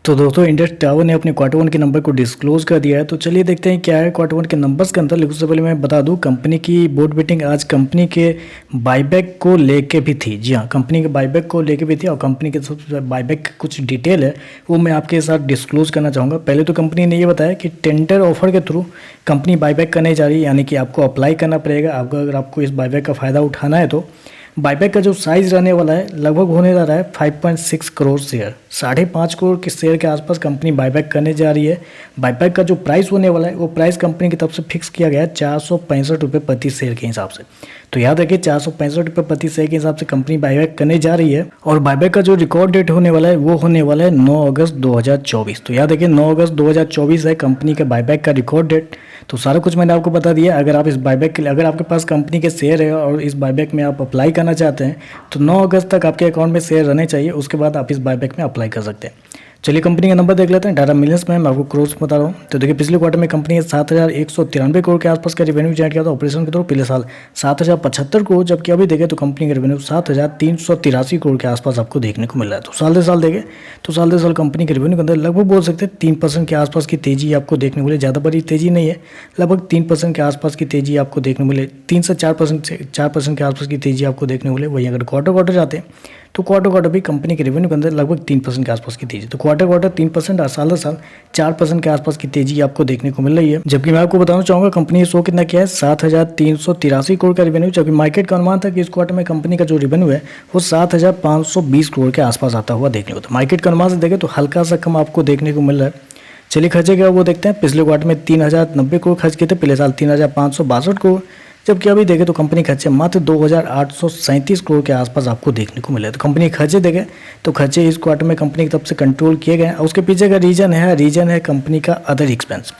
तो दोस्तों Indus tower ने अपने क्वार्टर वन के नंबर को डिस्क्लोज कर दिया है। तो चलिए देखते हैं क्या है क्वार्टर वन के नंबर्स के अंदर। लेकिन उससे पहले मैं बता दूं, कंपनी की बोर्ड मीटिंग आज कंपनी के बाईबैक को लेके भी थी। जी हाँ, कंपनी के बाईबैक को लेके भी थी और कंपनी के बाईबैक की कुछ डिटेल है वो मैं आपके साथ डिस्क्लोज करना चाहूँगा। पहले तो कंपनी ने ये बताया कि टेंडर ऑफर के थ्रू कंपनी बाईबैक करने जा रही है, यानी कि आपको अप्लाई करना पड़ेगा। अगर आपको इस बाईबैक का फ़ायदा उठाना है तो बाईबैक का जो साइज़ रहने वाला है लगभग होने जा रहा है 5.6 करोड़ शेयर, 5.5 करोड़ के शेयर के आसपास कंपनी बाईबैक करने जा रही है। बाईबैक का जो प्राइस होने वाला है वो प्राइस कंपनी की तरफ से फिक्स किया गया है 465 रुपये प्रति शेयर के हिसाब से। तो याद रखिए 465 रुपये प्रति शेयर के हिसाब से कंपनी बाईबैक करने जा रही है। और बाईबैक का जो रिकॉर्ड डेट होने वाला है वो होने वाला है 9 अगस्त 2024। तो याद रखिए 9 अगस्त 2024 है कंपनी के बाईबैक का रिकॉर्ड डेट। तो सारा कुछ मैंने आपको बता दिया। अगर आप इस बाईबैक के लिए, अगर आपके पास कंपनी के शेयर है और इस बाईबैक में आप अप्लाई करना चाहते हैं तो 9 अगस्त तक आपके अकाउंट में शेयर रहने चाहिए, उसके बाद आप इस बाईबैक में अप्लाई कर सकते हैं। चलिए कंपनी का नंबर देख लेते हैं। डाटा मिलियंस में मैं आपको क्रोर्स बता रहा हूँ। तो देखिए पिछले क्वार्टर में कंपनी ने 7,193 करोड़ के आसपास का रेवेन्यू जनरेट किया था ऑपरेशन के थ्रू। पिछले साल 7,075 करोड़, जबकि अभी देखें तो कंपनी का रेवेन्यू 7,383 करोड़ के आसपास आपको देखने को मिल रहा है। तो साल दर साल देखें तो साल दर साल कंपनी के रेवेन्यू के अंदर लगभग बोल सकते हैं 3% के आसपास की तेजी आपको देखने को मिले। ज़्यादा बड़ी तेजी नहीं है, लगभग 3% के आसपास की तेजी आपको देखने को मिले। 3 से 4% के आसपास की तेजी आपको देखने को मिले। वहीं अगर क्वार्टर जाते हैं तो क्वार्टर भी कंपनी के रेवेन्यू के अंदर लगभग 3% के आसपास की तेजी। तो क्वार्टर 3% और साल दर साल 4% के आसपास की तेजी आपको देखने को मिल रही है। जबकि मैं आपको बताना चाहूँगा कंपनी ने शो कितना किया है 7,383 करोड़ का रेवेन्यू, जबकि मार्केट का अनुमान था कि इस क्वार्टर में कंपनी का जो रेवेन्यू है वो 7,520 करोड़ के आसपास आता हुआ देखने को। तो मार्केट का अनुमान से देखें तो हल्का सा कम आपको देखने को मिल रहा है। चलिए खर्चे क्या वो देखते हैं। पिछले क्वार्टर में 3,090 करोड़ खर्च किए थे, पिछले साल 3,562 करोड़, जबकि अभी देखें तो कंपनी खर्चे मात्र 2,837 करोड़ के आसपास आपको देखने को मिले। तो कंपनी खर्चे देखें तो खर्चे इस क्वार्टर में कंपनी की तरफ से कंट्रोल किए गए हैं। उसके पीछे का रीजन है कंपनी का अदर एक्सपेंस।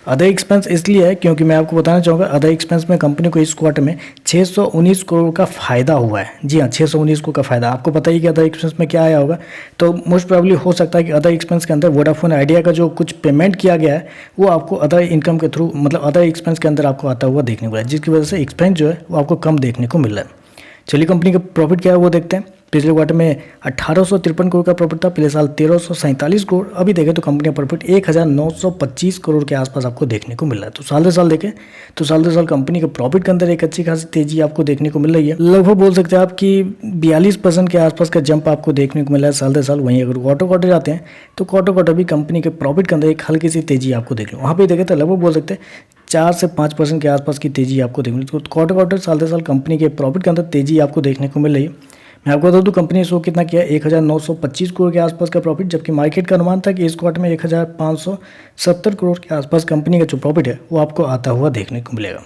अदर एक्सपेंस इसलिए है क्योंकि मैं आपको बताना चाहूँगा अदर एक्सपेंस में कंपनी को इस क्वार्टर में 619 करोड़ का फ़ायदा हुआ है। जी हाँ, 619 करोड़ का फ़ायदा। आपको पता ही कि अदर एक्सपेंस में क्या आया होगा। तो मोस्ट प्रोबेबली हो सकता है कि अदर एक्सपेंस के अंदर वोडाफोन आइडिया का जो कुछ पेमेंट किया गया है वो आपको अदर इनकम के थ्रू, मतलब अदर एक्सपेंस के अंदर आपको आता हुआ देखने को मिला है, जिसकी वजह से एक्सपेंस जो है वो आपको कम देखने को मिल रहा है। चलिए कंपनी का प्रॉफिट क्या है वो देखते हैं। पिछले क्वार्टर में 1,853 करोड़ का प्रॉफिट था, पिछले साल 1,347 करोड़। अभी देखें तो कंपनी का प्रॉफिट 1,925 करोड़ के आसपास आपको देखने को मिल रहा है। तो साल दर साल देखें तो साल दर साल कंपनी के प्रॉफिट के अंदर एक अच्छी खासी तेजी आपको देखने को मिल रही है। लगभग बोल सकते हैं आपकी 42% के आसपास का जंप आपको देखने को मिला है साल दर साल। वहीं अगर क्वार्टर जाते हैं तो क्वार्टर भी कंपनी के प्रॉफिट के अंदर एक हल्की सी तेजी आपको देख लो। वहाँ पर देखें तो लगभग बोल सकते हैं 4 से 5% के आसपास की तेजी आपको देखने को। तो क्वार्टर साल दर साल कंपनी के प्रॉफिट के अंदर तेजी आपको देखने को मिल रही है। मैं आपको बता दूं कंपनी ने शो कितना किया 1,925 करोड़ के आसपास का प्रॉफिट, जबकि मार्केट का अनुमान था कि इस क्वार्टर में 1,570 करोड़ के आसपास कंपनी का जो प्रॉफिट है वो आपको आता हुआ देखने को मिलेगा।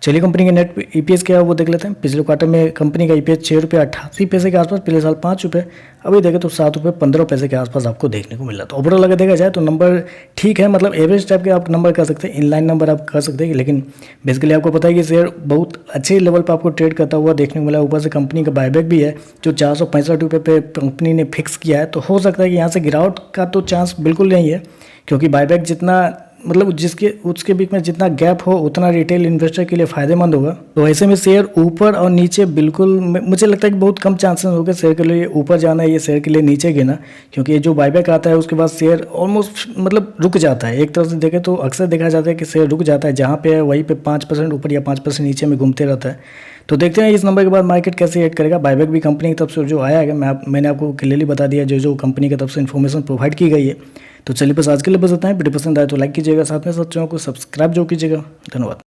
चलिए कंपनी के नेट ईपीएस क्या है वो देख लेते हैं। पिछले क्वार्टर में कंपनी का ईपीएस 6.88 के आसपास, पिछले साल 5 रुपये, अभी देखें तो 7.15 रुपये के आसपास आपको देखने को मिल रहा है। तो ओवरऑल अगर देखा जाए तो नंबर ठीक है, मतलब एवरेज टाइप के आप नंबर कर सकते हैं, इनलाइन नंबर आप कर सकते हैं। लेकिन बेसिकली आपको पता है कि शेयर बहुत अच्छे लेवल पर आपको ट्रेड करता हुआ देखने को मिला। ऊपर से कंपनी का बायबैक भी है जो 465 रुपये पे कंपनी ने फिक्स किया है। तो हो सकता है कि यहाँ से गिरावट का तो चांस बिल्कुल नहीं है, क्योंकि बायबैक जितना, मतलब जिसके उसके बीच में जितना गैप हो उतना रिटेल इन्वेस्टर के लिए फ़ायदेमंद होगा। तो ऐसे में शेयर ऊपर और नीचे बिल्कुल, मुझे लगता है कि बहुत कम चांसेस होंगे शेयर के लिए ऊपर जाना है, ये शेयर के लिए नीचे गिरना, क्योंकि जो बायबैक आता है उसके बाद शेयर ऑलमोस्ट मतलब रुक जाता है। एक तरह से देखें तो अक्सर देखा जाता है कि शेयर रुक जाता है, जहाँ पे है वहीं पे 5% ऊपर या 5% नीचे में घूमते रहता है। तो देखते हैं इस नंबर के बाद मार्केट कैसे ऐड करेगा। बायबैक भी कंपनी की तरफ से जो आया है मैंने आपको क्लियरली बता दिया जो कंपनी की तरफ से इन्फॉर्मेशन प्रोवाइड की गई है। तो चलिए बस आज के लिए बस इतना है। वीडियो पसंद आए तो लाइक कीजिएगा, साथ में साथ चैनल को सब्सक्राइब जो कीजिएगा। धन्यवाद।